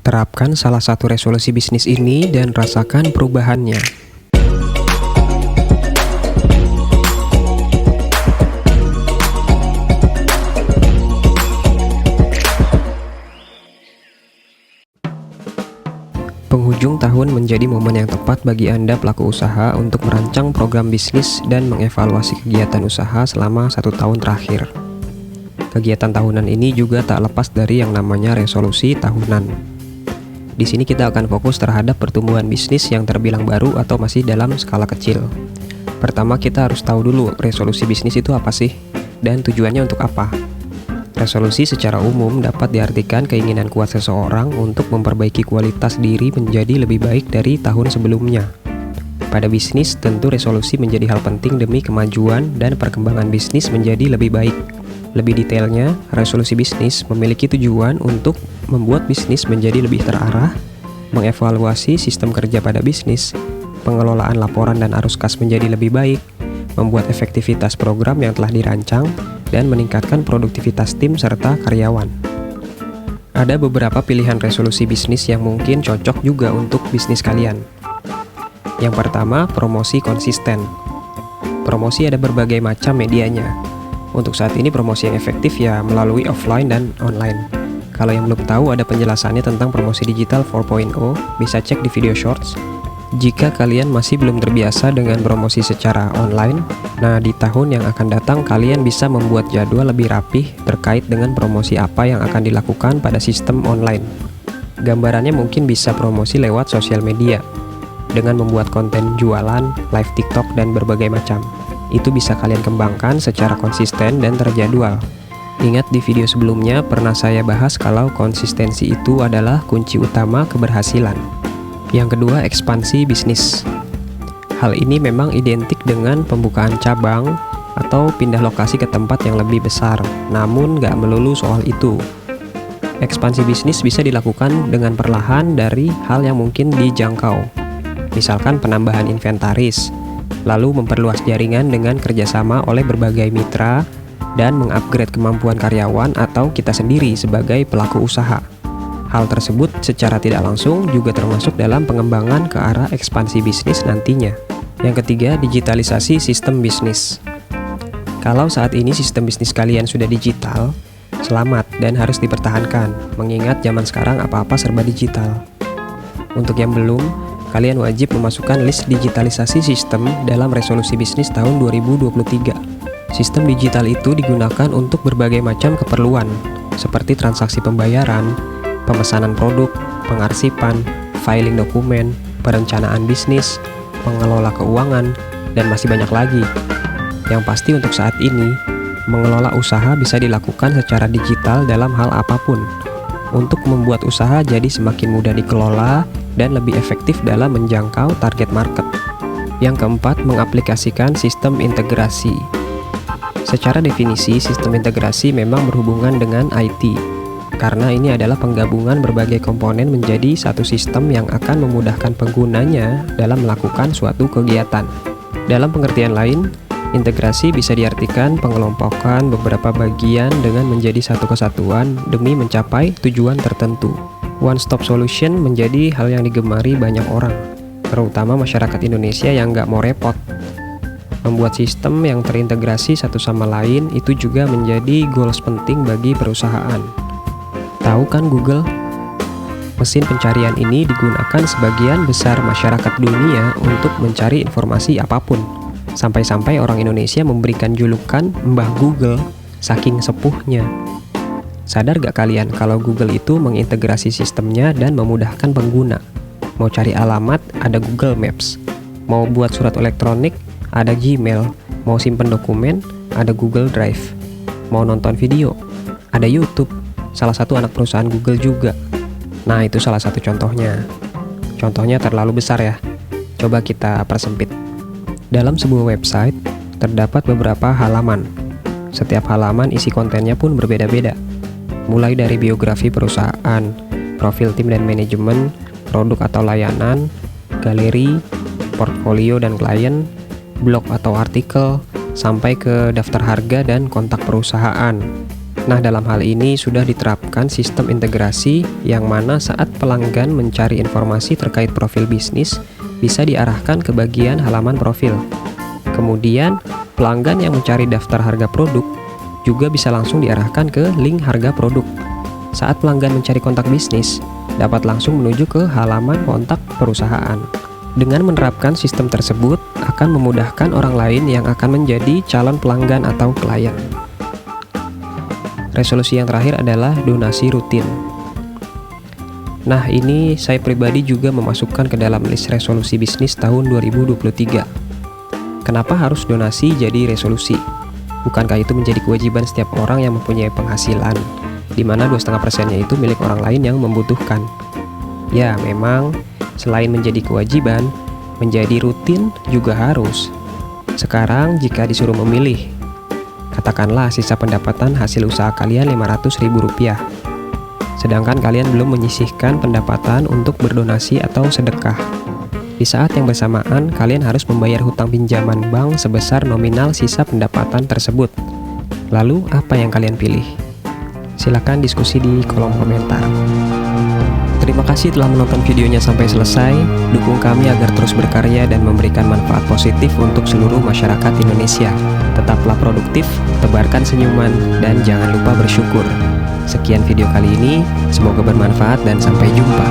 Terapkan salah satu resolusi bisnis ini dan rasakan perubahannya. Penghujung tahun menjadi momen yang tepat bagi Anda pelaku usaha untuk merancang program bisnis dan mengevaluasi kegiatan usaha selama 1 tahun terakhir. Kegiatan tahunan ini juga tak lepas dari yang namanya resolusi tahunan. Di sini kita akan fokus terhadap pertumbuhan bisnis yang terbilang baru atau masih dalam skala kecil. Pertama, kita harus tahu dulu resolusi bisnis itu apa sih dan tujuannya untuk apa. Resolusi secara umum dapat diartikan keinginan kuat seseorang untuk memperbaiki kualitas diri menjadi lebih baik dari tahun sebelumnya. Pada bisnis, tentu resolusi menjadi hal penting demi kemajuan dan perkembangan bisnis menjadi lebih baik. Lebih detailnya, resolusi bisnis memiliki tujuan untuk membuat bisnis menjadi lebih terarah, mengevaluasi sistem kerja pada bisnis, pengelolaan laporan dan arus kas menjadi lebih baik, membuat efektivitas program yang telah dirancang, dan meningkatkan produktivitas tim serta karyawan. Ada beberapa pilihan resolusi bisnis yang mungkin cocok juga untuk bisnis kalian. Yang pertama, promosi konsisten. Promosi ada berbagai macam medianya. Untuk saat ini promosi yang efektif ya melalui offline dan online. Kalau yang belum tahu ada penjelasannya tentang promosi digital 4.0, bisa cek di video shorts. Jika kalian masih belum terbiasa dengan promosi secara online, nah di tahun yang akan datang kalian bisa membuat jadwal lebih rapih terkait dengan promosi apa yang akan dilakukan pada sistem online. Gambarannya mungkin bisa promosi lewat sosial media, dengan membuat konten jualan, live TikTok, dan berbagai macam. Itu bisa kalian kembangkan secara konsisten dan terjadwal. Ingat di video sebelumnya pernah saya bahas kalau konsistensi itu adalah kunci utama keberhasilan. Yang kedua, ekspansi bisnis. Hal ini memang identik dengan pembukaan cabang atau pindah lokasi ke tempat yang lebih besar, namun nggak melulu soal itu. Ekspansi bisnis bisa dilakukan dengan perlahan dari hal yang mungkin dijangkau. Misalkan penambahan inventaris, lalu memperluas jaringan dengan kerjasama oleh berbagai mitra, dan mengupgrade kemampuan karyawan atau kita sendiri sebagai pelaku usaha. Hal tersebut secara tidak langsung juga termasuk dalam pengembangan ke arah ekspansi bisnis nantinya. Yang ketiga, digitalisasi sistem bisnis. Kalau saat ini sistem bisnis kalian sudah digital, selamat dan harus dipertahankan, mengingat zaman sekarang apa-apa serba digital. Untuk yang belum, kalian wajib memasukkan list digitalisasi sistem dalam resolusi bisnis tahun 2023. Sistem digital itu digunakan untuk berbagai macam keperluan, seperti transaksi pembayaran, pemesanan produk, pengarsipan, filing dokumen, perencanaan bisnis, pengelola keuangan, dan masih banyak lagi. Yang pasti untuk saat ini, mengelola usaha bisa dilakukan secara digital dalam hal apapun, untuk membuat usaha jadi semakin mudah dikelola dan lebih efektif dalam menjangkau target market. Yang keempat, mengaplikasikan sistem integrasi. Secara definisi, sistem integrasi memang berhubungan dengan IT, karena ini adalah penggabungan berbagai komponen menjadi satu sistem yang akan memudahkan penggunanya dalam melakukan suatu kegiatan. Dalam pengertian lain, integrasi bisa diartikan pengelompokan beberapa bagian dengan menjadi satu kesatuan demi mencapai tujuan tertentu. One-stop solution menjadi hal yang digemari banyak orang, terutama masyarakat Indonesia yang nggak mau repot. Membuat sistem yang terintegrasi satu sama lain itu juga menjadi goals penting bagi perusahaan. Tahu kan Google? Mesin pencarian ini digunakan sebagian besar masyarakat dunia untuk mencari informasi apapun. Sampai-sampai orang Indonesia memberikan julukan Mbah Google saking sepuhnya. Sadar gak kalian kalau Google itu mengintegrasi sistemnya dan memudahkan pengguna? Mau cari alamat, ada Google Maps. Mau buat surat elektronik, ada Gmail. Mau simpen dokumen, ada Google Drive. Mau nonton video, ada YouTube. Salah satu anak perusahaan Google juga. Nah, itu salah satu contohnya. Contohnya terlalu besar ya. Coba kita persempit. Dalam sebuah website, terdapat beberapa halaman. Setiap halaman isi kontennya pun berbeda-beda. Mulai dari biografi perusahaan, profil tim dan manajemen, produk atau layanan, galeri, portfolio dan klien, blog atau artikel, sampai ke daftar harga dan kontak perusahaan. Nah, dalam hal ini sudah diterapkan sistem integrasi yang mana saat pelanggan mencari informasi terkait profil bisnis, bisa diarahkan ke bagian halaman profil. Kemudian, pelanggan yang mencari daftar harga produk juga bisa langsung diarahkan ke link harga produk. Saat pelanggan mencari kontak bisnis, dapat langsung menuju ke halaman kontak perusahaan. Dengan menerapkan sistem tersebut, akan memudahkan orang lain yang akan menjadi calon pelanggan atau klien. Resolusi yang terakhir adalah donasi rutin. Nah, ini saya pribadi juga memasukkan ke dalam list resolusi bisnis tahun 2023. Kenapa harus donasi jadi resolusi? Bukankah itu menjadi kewajiban setiap orang yang mempunyai penghasilan, di mana 2,5%-nya itu milik orang lain yang membutuhkan? Ya, memang selain menjadi kewajiban, menjadi rutin juga harus. Sekarang jika disuruh memilih, katakanlah sisa pendapatan hasil usaha kalian Rp500.000. Sedangkan kalian belum menyisihkan pendapatan untuk berdonasi atau sedekah. Di saat yang bersamaan, kalian harus membayar hutang pinjaman bank sebesar nominal sisa pendapatan tersebut. Lalu, apa yang kalian pilih? Silakan diskusi di kolom komentar. Terima kasih telah menonton videonya sampai selesai. Dukung kami agar terus berkarya dan memberikan manfaat positif untuk seluruh masyarakat Indonesia. Tetaplah produktif, tebarkan senyuman, dan jangan lupa bersyukur. Sekian video kali ini, semoga bermanfaat dan sampai jumpa.